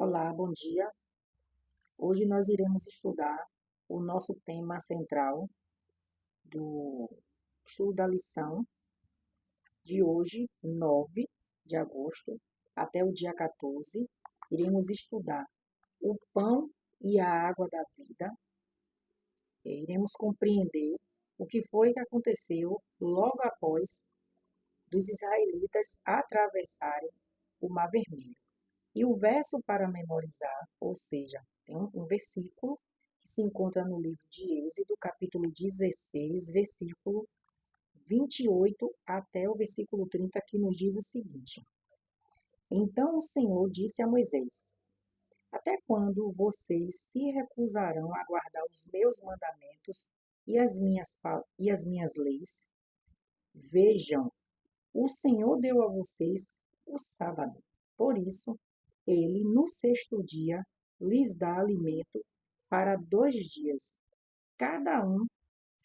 Olá, bom dia. Hoje nós iremos estudar o nosso tema central do estudo da lição de hoje, 9 de agosto, até o dia 14. Iremos estudar o pão e a água da vida. Iremos compreender o que foi que aconteceu logo após dos israelitas atravessarem o Mar Vermelho. E o verso para memorizar, ou seja, tem um versículo que se encontra no livro de Êxodo, capítulo 16, versículo 28 até o versículo 30, que nos diz o seguinte: Então o Senhor disse a Moisés: Até quando vocês se recusarão a guardar os meus mandamentos e as minhas leis? Vejam, o Senhor deu a vocês o sábado. Por isso, ele, no sexto dia, lhes dá alimento para 2 dias. Cada um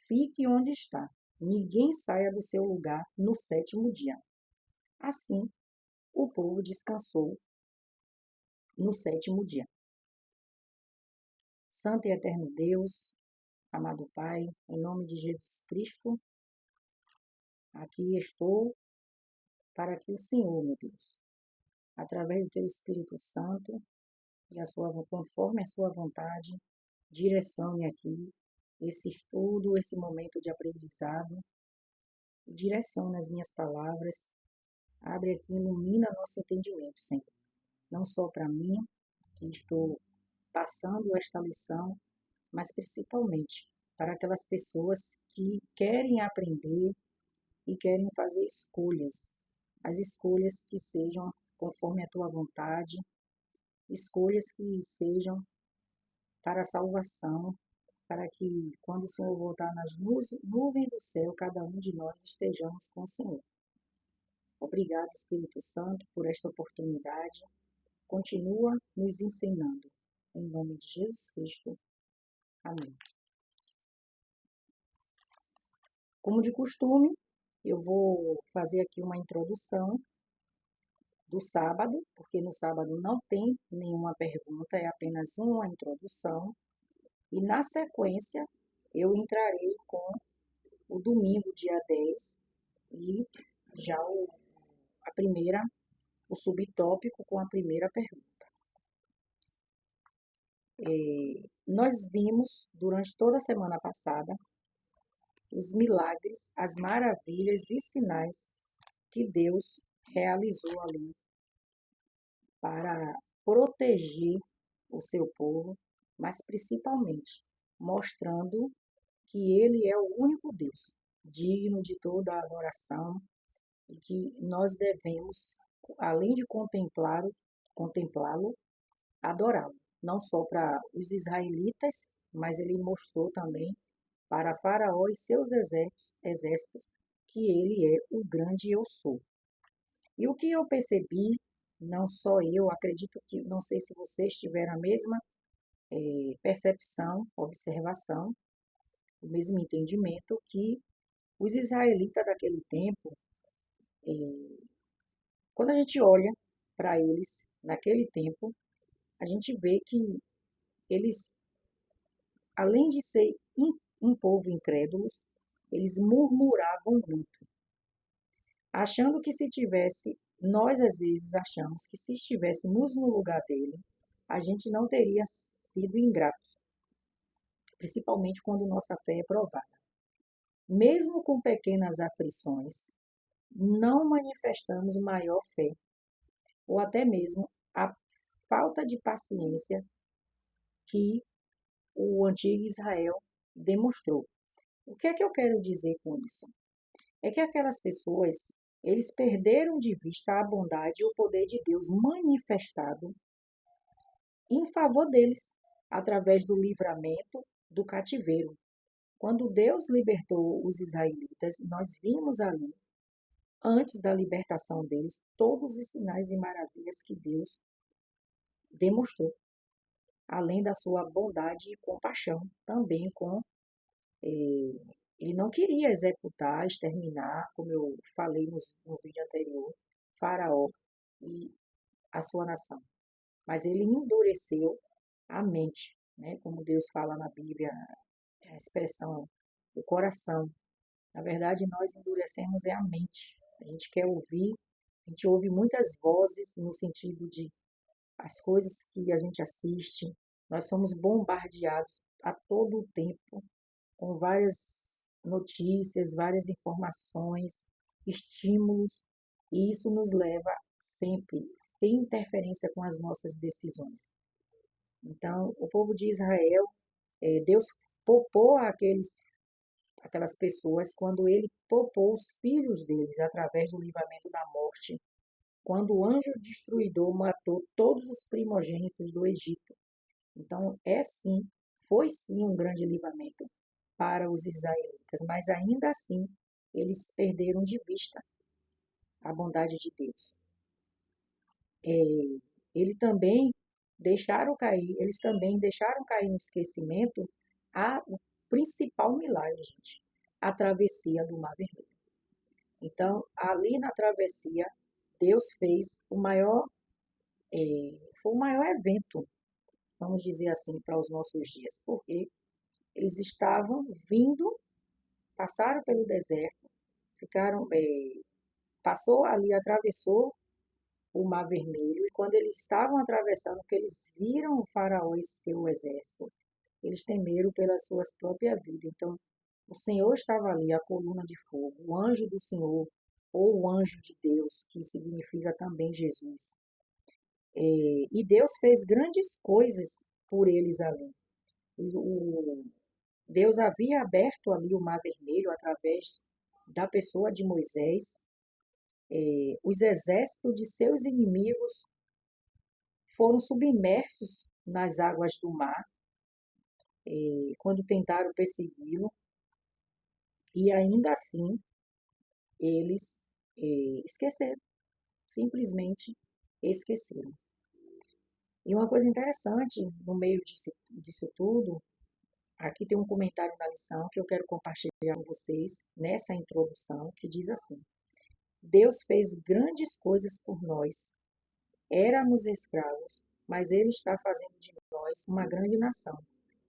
fique onde está. Ninguém saia do seu lugar no sétimo dia. Assim, o povo descansou no sétimo dia. Santo e eterno Deus, amado Pai, em nome de Jesus Cristo, aqui estou para que o Senhor, meu Deus, através do teu Espírito Santo, e conforme a sua vontade, direcione aqui esse estudo, esse momento de aprendizado, e direcione as minhas palavras, abre aqui, ilumina nosso entendimento, Senhor. Não só para mim, que estou passando esta lição, mas principalmente para aquelas pessoas que querem aprender e querem fazer escolhas, as escolhas que sejam conforme a tua vontade, escolhas que sejam para a salvação, para que, quando o Senhor voltar nas nuvens do céu, cada um de nós estejamos com o Senhor. Obrigado, Espírito Santo, por esta oportunidade. Continua nos ensinando. Em nome de Jesus Cristo. Amém. Como de costume, eu vou fazer aqui uma introdução do sábado, porque no sábado não tem nenhuma pergunta, é apenas uma introdução. E na sequência, eu entrarei com o domingo, dia 10, e já o subtópico com a primeira pergunta. Nós vimos durante toda a semana passada os milagres, as maravilhas e sinais que Deus realizou ali para proteger o seu povo, mas principalmente mostrando que Ele é o único Deus, digno de toda a adoração e que nós devemos, além de contemplá-lo, adorá-lo. Não só para os israelitas, mas ele mostrou também para Faraó e seus exércitos que ele é o grande eu sou. E o que eu percebi, não só eu, acredito que, não sei se vocês tiveram a mesma percepção, observação, o mesmo entendimento, que os israelitas daquele tempo, quando a gente olha para eles naquele tempo, a gente vê que eles, além de ser um povo incrédulo, eles murmuravam muito, achando que se tivesse, nós às vezes achamos que se estivéssemos no lugar dele, a gente não teria sido ingratos, principalmente quando nossa fé é provada. Mesmo com pequenas aflições, não manifestamos maior fé, ou até mesmo a falta de paciência que o antigo Israel demonstrou. O que é que eu quero dizer com isso? É que aquelas pessoas, eles perderam de vista a bondade e o poder de Deus manifestado em favor deles, através do livramento do cativeiro. Quando Deus libertou os israelitas, nós vimos ali, antes da libertação deles, todos os sinais e maravilhas que Deus demonstrou, além da sua bondade e compaixão, também ele não queria executar, exterminar, como eu falei no vídeo anterior, Faraó e a sua nação. mas ele endureceu a mente, né? Como Deus fala na Bíblia, a expressão, o coração. Na verdade, nós endurecemos é a mente. A gente quer ouvir, a gente ouve muitas vozes no sentido de as coisas que a gente assiste, nós somos bombardeados a todo o tempo com várias notícias, várias informações, estímulos, e isso nos leva sempre a ter interferência com as nossas decisões. Então, o povo de Israel, Deus poupou aquelas pessoas quando ele poupou os filhos deles através do livramento da morte, quando o anjo destruidor matou todos os primogênitos do Egito. Então, foi sim um grande livramento para os israelitas, mas ainda assim eles perderam de vista a bondade de Deus. Ele eles também deixaram cair no esquecimento o principal milagre, gente, a travessia do Mar Vermelho. Então, ali na travessia, Deus fez foi o maior evento, vamos dizer assim, para os nossos dias, porque eles estavam vindo, passaram pelo deserto, ficaram, passou ali, atravessou o Mar Vermelho, e quando eles estavam atravessando, que eles viram o faraó e seu exército, eles temeram pelas suas próprias vidas. Então, o Senhor estava ali, a coluna de fogo, o anjo do Senhor, ou o anjo de Deus, que significa também Jesus. E Deus fez grandes coisas por eles ali. Deus havia aberto ali o Mar Vermelho através da pessoa de Moisés. Os exércitos de seus inimigos foram submersos nas águas do mar quando tentaram persegui-lo, e ainda assim eles esqueceram, simplesmente esqueceram. E uma coisa interessante no meio disso tudo, aqui tem um comentário da lição que eu quero compartilhar com vocês nessa introdução, que diz assim: Deus fez grandes coisas por nós. Éramos escravos, mas Ele está fazendo de nós uma grande nação.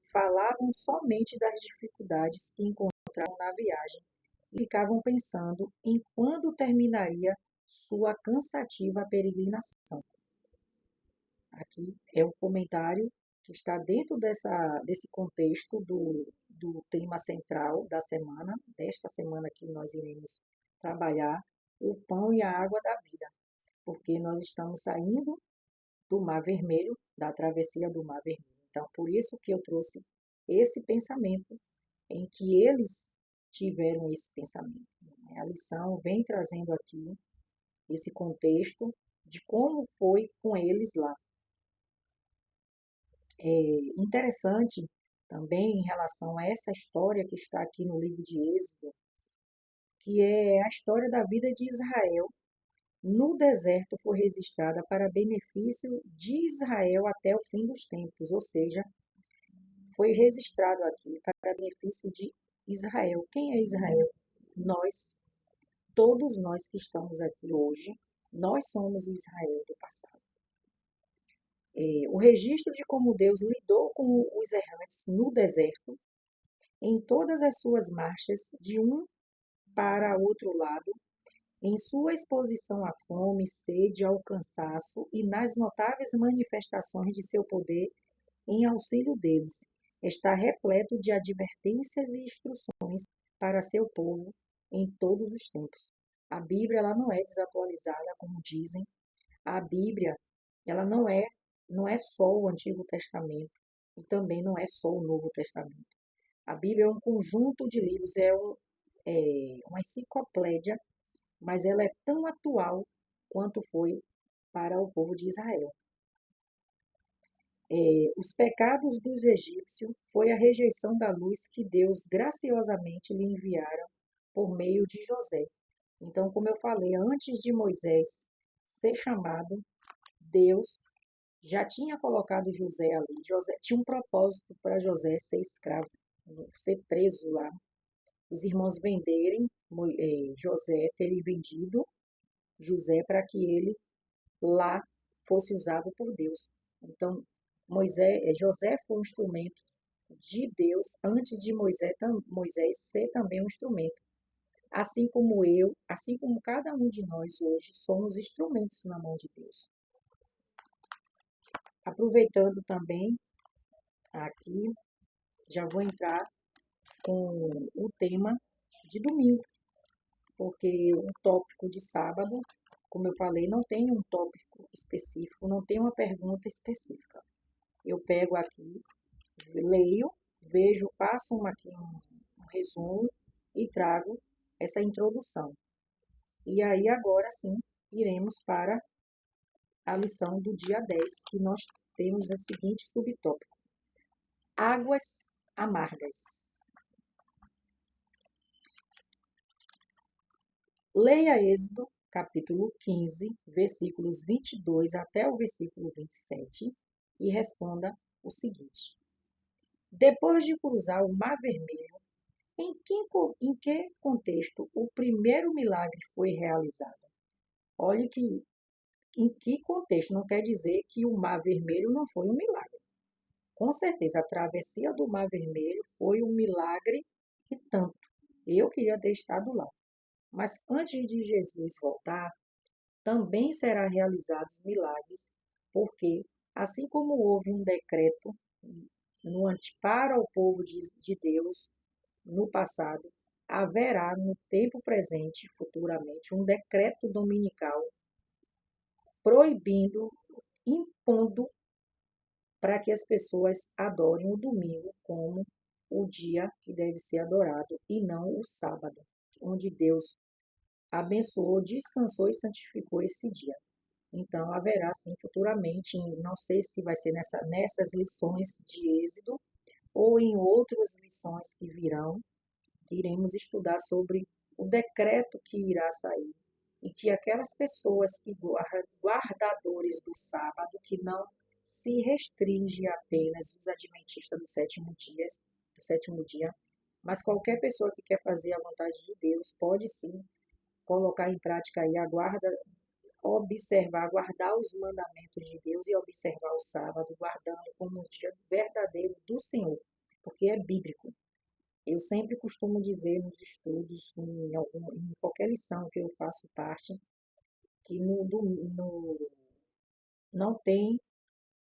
Falavam somente das dificuldades que encontraram na viagem e ficavam pensando em quando terminaria sua cansativa peregrinação. Aqui é o comentário que está dentro desse contexto do tema central da semana, desta semana que nós iremos trabalhar, o pão e a água da vida, porque nós estamos saindo do Mar Vermelho, da travessia do Mar Vermelho. Então, por isso que eu trouxe esse pensamento, em que eles tiveram esse pensamento. A lição vem trazendo aqui esse contexto de como foi com eles lá. Interessante também em relação a essa história que está aqui no livro de Êxodo, que é a história da vida de Israel no deserto, foi registrada para benefício de Israel até o fim dos tempos, ou seja, foi registrado aqui para benefício de Israel. Quem é Israel? Nós, todos nós que estamos aqui hoje, nós somos o Israel do passado. O registro de como Deus lidou com os errantes no deserto, em todas as suas marchas, de um para outro lado, em sua exposição à fome, sede, ao cansaço e nas notáveis manifestações de seu poder em auxílio deles, está repleto de advertências e instruções para seu povo em todos os tempos. A Bíblia ela não é desatualizada, como dizem. A Bíblia ela não é só o Antigo Testamento e também não é só o Novo Testamento. A Bíblia é um conjunto de livros, uma enciclopédia, mas ela é tão atual quanto foi para o povo de Israel. Os pecados dos egípcios foi a rejeição da luz que Deus graciosamente lhe enviara por meio de José. Então, como eu falei, antes de Moisés ser chamado, Deus já tinha colocado José ali. José tinha um propósito para José ser escravo, ser preso lá. Os irmãos venderem José, terem vendido José para que ele lá fosse usado por Deus. Então, José foi um instrumento de Deus antes de Moisés ser também um instrumento. Assim como eu, assim como cada um de nós hoje somos instrumentos na mão de Deus. Aproveitando também aqui, já vou entrar com o tema de domingo, porque o tópico de sábado, como eu falei, não tem um tópico específico, não tem uma pergunta específica. Eu pego aqui, leio, vejo, faço aqui um resumo e trago essa introdução. E aí agora sim, iremos para a lição do dia 10, que nós temos o seguinte subtópico: águas amargas. Leia Êxodo, capítulo 15, versículos 22 até o versículo 27 e responda o seguinte: depois de cruzar o Mar Vermelho, em que contexto o primeiro milagre foi realizado? Olhe que em que contexto, não quer dizer que o Mar Vermelho não foi um milagre. Com certeza, a travessia do Mar Vermelho foi um milagre e tanto. Eu queria ter estado lá. Mas antes de Jesus voltar, também será realizados milagres, porque assim como houve um decreto para o povo de Deus no passado, haverá no tempo presente, futuramente, um decreto dominical proibindo, impondo para que as pessoas adorem o domingo como o dia que deve ser adorado e não o sábado, onde Deus abençoou, descansou e santificou esse dia. Então, haverá sim futuramente, não sei se vai ser nessas lições de Êxodo ou em outras lições que virão, que iremos estudar sobre o decreto que irá sair e que aquelas pessoas que guardadores do sábado, que não se restringe apenas os adventistas do sétimo dia, mas qualquer pessoa que quer fazer a vontade de Deus pode sim colocar em prática aí guardar os mandamentos de Deus e observar o sábado, guardando como um dia verdadeiro do Senhor, porque é bíblico. Eu sempre costumo dizer nos estudos, em qualquer lição que eu faço parte, que não tem,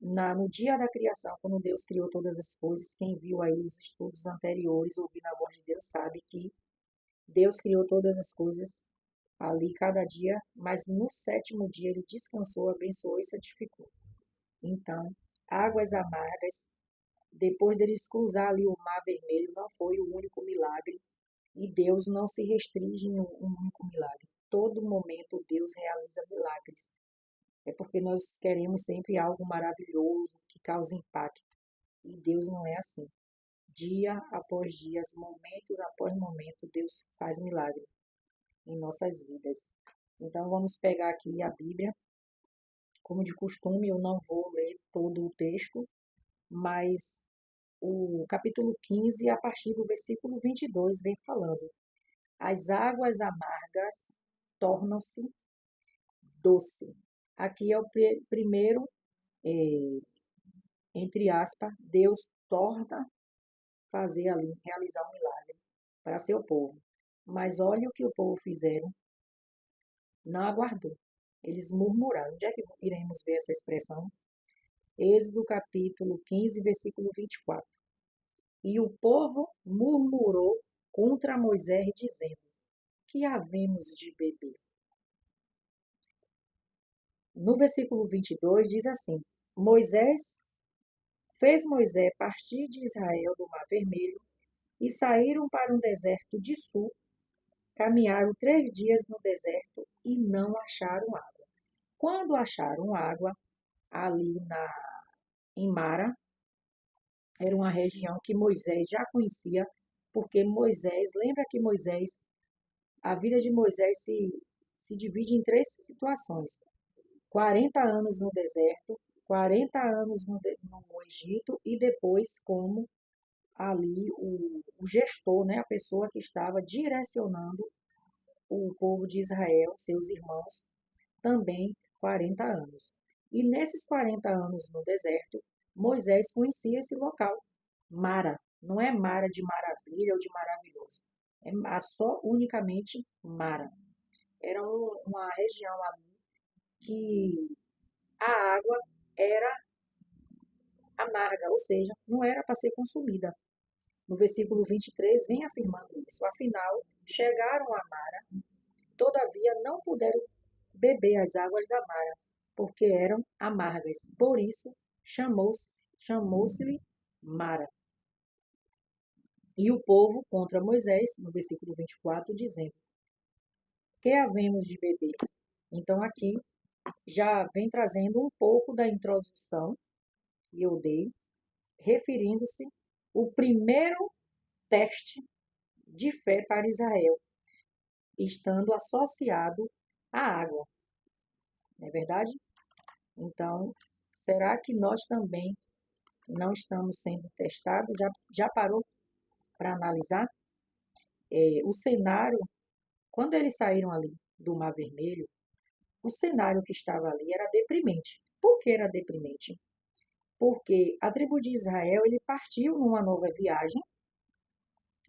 no dia da criação, quando Deus criou todas as coisas, quem viu aí os estudos anteriores, ouvindo a voz de Deus, sabe que Deus criou todas as coisas ali cada dia, mas no sétimo dia ele descansou, abençoou e santificou. Então, águas amargas, depois deles cruzar ali o Mar Vermelho, não foi o único milagre. E Deus não se restringe em um único milagre. Todo momento Deus realiza milagres. É porque nós queremos sempre algo maravilhoso, que cause impacto. E Deus não é assim. Dia após dia, momentos após momento, Deus faz milagre em nossas vidas. Então vamos pegar aqui a Bíblia. Como de costume, eu não vou ler todo o texto, mas o capítulo 15, a partir do versículo 22, vem falando: as águas amargas tornam-se doce. Aqui é o primeiro, eh, entre aspas, Deus torna fazer ali, realizar um milagre para seu povo. Mas olha o que o povo fizeram, não aguardou. Eles murmuraram. Onde é que iremos ver essa expressão? Êxodo capítulo 15, versículo 24. E o povo murmurou contra Moisés, dizendo: que havemos de beber? No versículo 22 diz assim: fez Moisés partir de Israel do Mar Vermelho e saíram para um deserto de sul. Caminharam 3 dias no deserto e não acharam água. Quando acharam água, ali em Mara, era uma região que Moisés já conhecia, porque lembra que a vida de Moisés se divide em 3 situações: 40 anos no deserto, 40 anos no Egito e depois como ali o gestor, né, a pessoa que estava direcionando o povo de Israel, seus irmãos, também 40 anos. E nesses 40 anos no deserto, Moisés conhecia esse local, Mara. Não é Mara de maravilha ou de maravilhoso. É só unicamente Mara. Era uma região ali que a água era amarga, ou seja, não era para ser consumida. No versículo 23 vem afirmando isso. Afinal, chegaram a Mara, todavia não puderam beber as águas da Mara, porque eram amargas. Por isso, chamou-se-lhe Mara. E o povo contra Moisés, no versículo 24, dizendo: que havemos de beber? Então, aqui já vem trazendo um pouco da introdução que eu dei, referindo-se o primeiro teste de fé para Israel, estando associado à água, não é verdade? Então, será que nós também não estamos sendo testados? Já parou para analisar? O cenário, quando eles saíram ali do Mar Vermelho, o cenário que estava ali era deprimente. Por que era deprimente? Porque a tribo de Israel ele partiu numa nova viagem,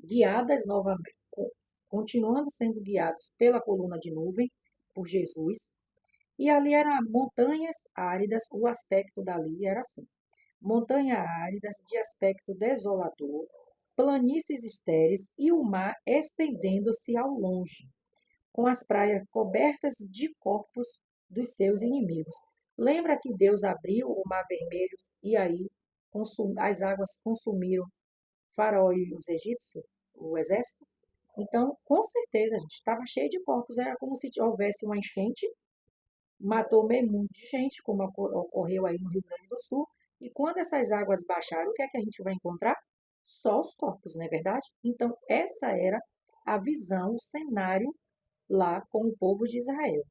guiadas novamente, continuando sendo guiados pela coluna de nuvem, por Jesus, e ali eram montanhas áridas, o aspecto dali era assim: montanhas áridas de aspecto desolador, planícies estéreis e o mar estendendo-se ao longe, com as praias cobertas de corpos dos seus inimigos. Lembra que Deus abriu o mar vermelho e aí as águas consumiram Faraó e os egípcios, o exército? Então, com certeza, a gente estava cheio de corpos, era como se houvesse uma enchente, matou meio mundo de gente, como ocorreu aí no Rio Grande do Sul, e quando essas águas baixaram, o que é que a gente vai encontrar? Só os corpos, não é verdade? Então, essa era a visão, o cenário lá com o povo de Israel.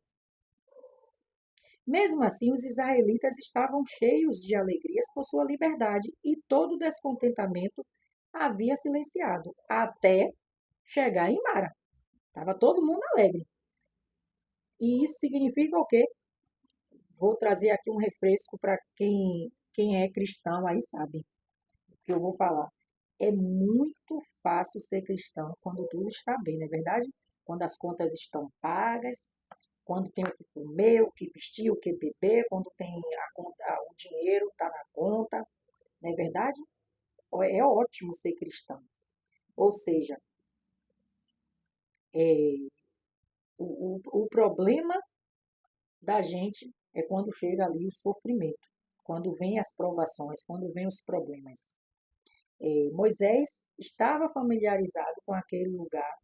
Mesmo assim, os israelitas estavam cheios de alegrias por sua liberdade e todo o descontentamento havia silenciado, até chegar em Mara. Estava todo mundo alegre. E isso significa o quê? Vou trazer aqui um refresco para quem é cristão aí sabe o que eu vou falar. É muito fácil ser cristão quando tudo está bem, não é verdade? Quando as contas estão pagas, quando tem o que comer, o que vestir, o que beber, quando tem o dinheiro está na conta, não é verdade? É ótimo ser cristão. Ou seja, é, o problema da gente é quando chega ali o sofrimento, quando vem as provações, quando vem os problemas. Moisés estava familiarizado com aquele lugar,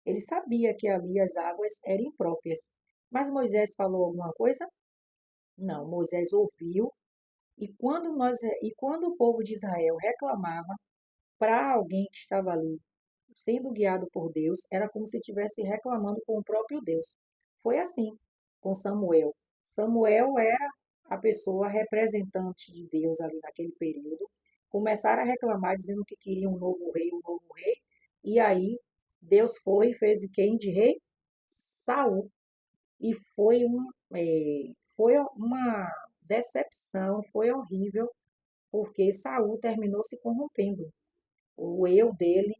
ele sabia que ali as águas eram impróprias, mas Moisés falou alguma coisa? Não, Moisés ouviu e quando o povo de Israel reclamava para alguém que estava ali sendo guiado por Deus, era como se estivesse reclamando com o próprio Deus. Foi assim com Samuel. Samuel era a pessoa representante de Deus ali naquele período. Começaram a reclamar dizendo que queriam um novo rei, e aí Deus foi e fez quem de rei? Saul. E foi uma decepção, foi horrível, porque Saul terminou se corrompendo. O eu dele,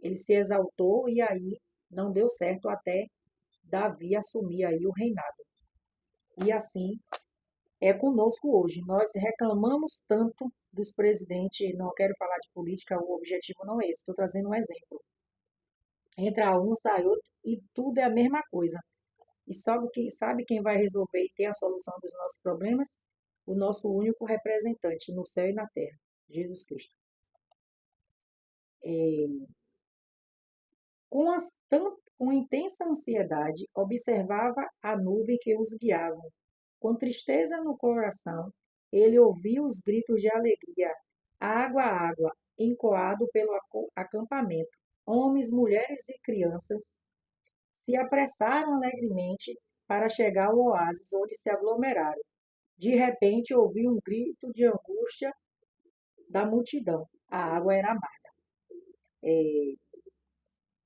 ele se exaltou e aí não deu certo até Davi assumir aí o reinado. E assim é conosco hoje. Nós reclamamos tanto dos presidentes, não quero falar de política, o objetivo não é esse, estou trazendo um exemplo. Entra um, sai outro e tudo é a mesma coisa. E sabe quem vai resolver e ter a solução dos nossos problemas? O nosso único representante no céu e na terra, Jesus Cristo. Com intensa ansiedade, observava a nuvem que os guiava. Com tristeza no coração, ele ouvia os gritos de alegria, água, água, encoado pelo acampamento. Homens, mulheres e crianças se apressaram alegremente para chegar ao oásis onde se aglomeraram. De repente, ouviu um grito de angústia da multidão. A água era amarga.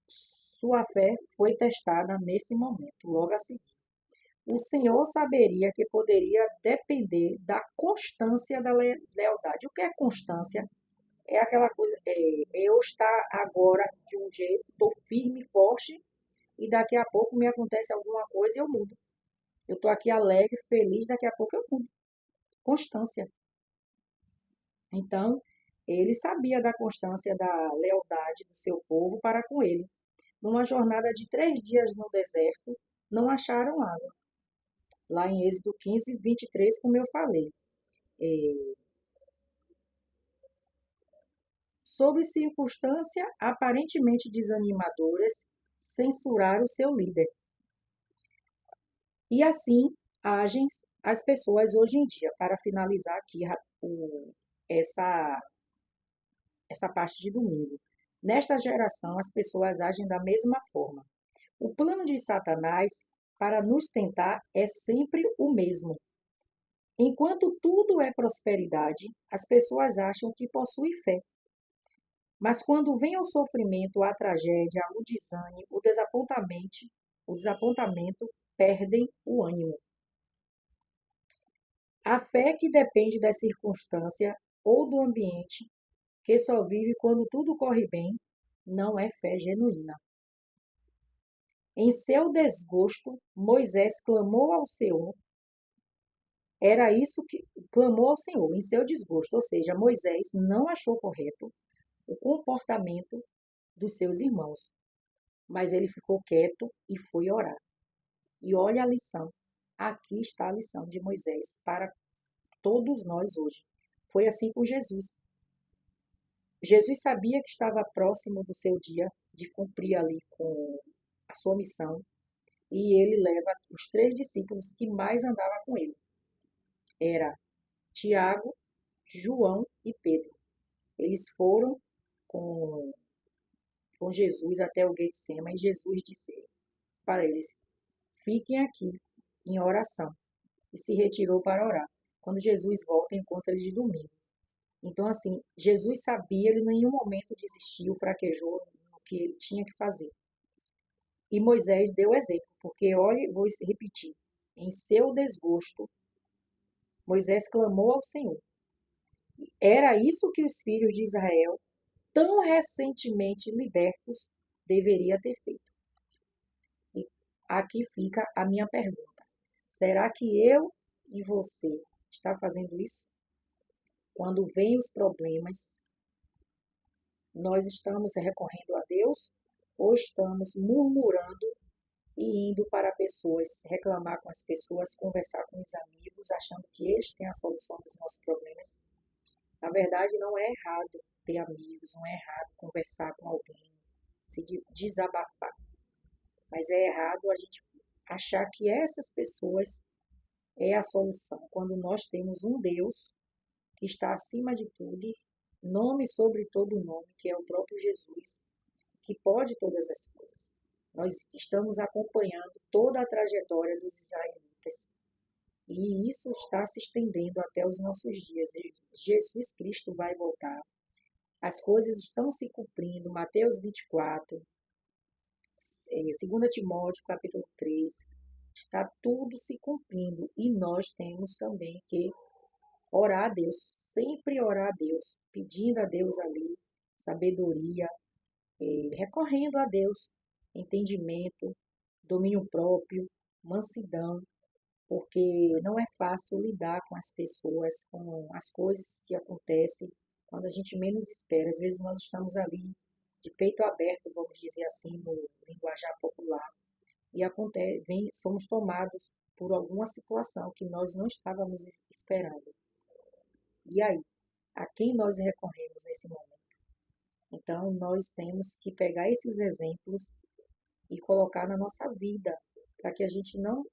Sua fé foi testada nesse momento, logo a seguir. o Senhor saberia que poderia depender da constância da lealdade. O que é constância? É aquela coisa, eu estar agora de um jeito, estou firme, forte, e daqui a pouco me acontece alguma coisa e eu mudo. Eu estou aqui alegre, feliz, daqui a pouco eu mudo. Constância. Então, ele sabia da constância da lealdade do seu povo para com ele. Numa jornada de 3 dias no deserto, não acharam água. Lá em Êxodo 15, 23, como eu falei. Sob circunstâncias aparentemente desanimadoras, censuraram seu líder. E assim agem as pessoas hoje em dia. Para finalizar aqui essa, essa parte de domingo. Nesta geração, as pessoas agem da mesma forma. O plano de Satanás para nos tentar é sempre o mesmo. Enquanto tudo é prosperidade, as pessoas acham que possuem fé. Mas quando vem o sofrimento, a tragédia, o desânimo, o desapontamento, perdem o ânimo. A fé que depende da circunstância ou do ambiente, que só vive quando tudo corre bem, não é fé genuína. Em seu desgosto, Moisés clamou ao Senhor. Era isso que clamou ao Senhor, em seu desgosto, ou seja, Moisés não achou correto o comportamento dos seus irmãos, mas ele ficou quieto e foi orar. E olha a lição. Aqui está a lição de Moisés para todos nós hoje. Foi assim com Jesus. Jesus sabia que estava próximo do seu dia de cumprir ali com a sua missão, e ele leva os 3 discípulos que mais andavam com ele. Era Tiago, João e Pedro. Eles foram com, com Jesus até o Getsema e Jesus disse para eles: fiquem aqui em oração. E se retirou para orar. Quando Jesus volta, encontra eles de domingo. Então, assim, Jesus sabia, ele em nenhum momento desistiu, fraquejou no que ele tinha que fazer. E Moisés deu exemplo, porque, olha, vou repetir, em seu desgosto, Moisés clamou ao Senhor. Era isso que os filhos de Israel, tão recentemente libertos, deveria ter feito. E aqui fica a minha pergunta. Será que eu e você está fazendo isso? Quando vêm os problemas, nós estamos recorrendo a Deus ou estamos murmurando e indo para pessoas, reclamar com as pessoas, conversar com os amigos, achando que eles têm a solução dos nossos problemas? Na verdade, não é errado ter amigos, não é errado conversar com alguém, se desabafar. Mas é errado a gente achar que essas pessoas é a solução, quando nós temos um Deus que está acima de tudo, nome sobre todo nome, que é o próprio Jesus, que pode todas as coisas. Nós estamos acompanhando toda a trajetória dos israelitas. E isso está se estendendo até os nossos dias. Jesus Cristo vai voltar. As coisas estão se cumprindo. Mateus 24, 2 Timóteo capítulo 3. Está tudo se cumprindo. E nós temos também que orar a Deus, sempre orar a Deus, pedindo a Deus ali sabedoria, recorrendo a Deus, entendimento, domínio próprio, mansidão, porque não é fácil lidar com as pessoas, com as coisas que acontecem quando a gente menos espera. Às vezes nós estamos ali de peito aberto, vamos dizer assim, no linguajar popular, e somos tomados por alguma situação que nós não estávamos esperando. E aí, a quem nós recorremos nesse momento? Então, nós temos que pegar esses exemplos e colocar na nossa vida, para que a gente não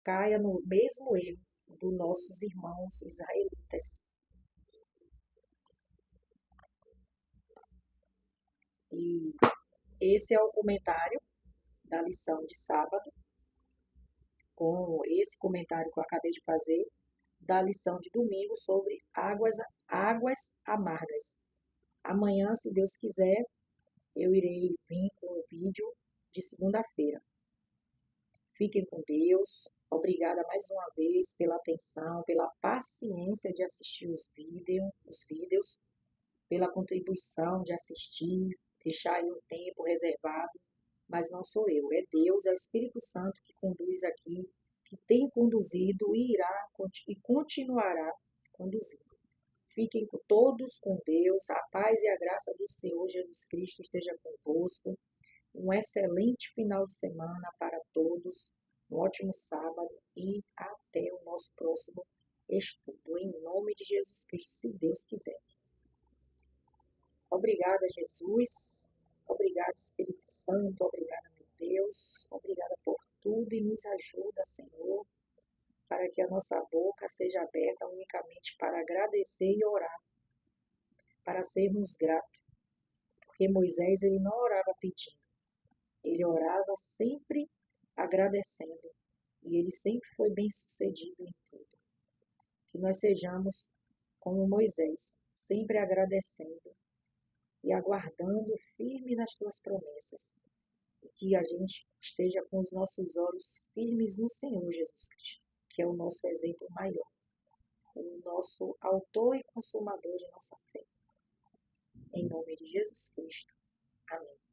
caia no mesmo erro dos nossos irmãos israelitas. E esse é o comentário da lição de sábado, com esse comentário que eu acabei de fazer, da lição de domingo sobre águas amargas. Amanhã, se Deus quiser, eu irei vir com o vídeo de segunda-feira. Fiquem com Deus, Obrigada mais uma vez pela atenção, pela paciência de assistir os vídeos, pela contribuição de assistir, deixar aí um tempo reservado, mas não sou eu, é Deus, é o Espírito Santo que conduz aqui, que tem conduzido e irá e continuará conduzindo. Fiquem todos com Deus, a paz e a graça do Senhor Jesus Cristo esteja convosco. Um excelente final de semana para todos, um ótimo sábado e até o nosso próximo estudo. Em nome de Jesus Cristo, se Deus quiser. Obrigada, Jesus. Obrigada, Espírito Santo. Obrigada, meu Deus. Obrigada por tudo e nos ajuda, Senhor, para que a nossa boca seja aberta unicamente para agradecer e orar, para sermos gratos. Porque Moisés, ele não orava pedindo, ele orava sempre agradecendo. E ele sempre foi bem sucedido em tudo. Que nós sejamos como Moisés, sempre agradecendo e aguardando firme nas tuas promessas. E que a gente esteja com os nossos olhos firmes no Senhor Jesus Cristo, que é o nosso exemplo maior, o nosso autor e consumador de nossa fé. Em nome de Jesus Cristo. Amém.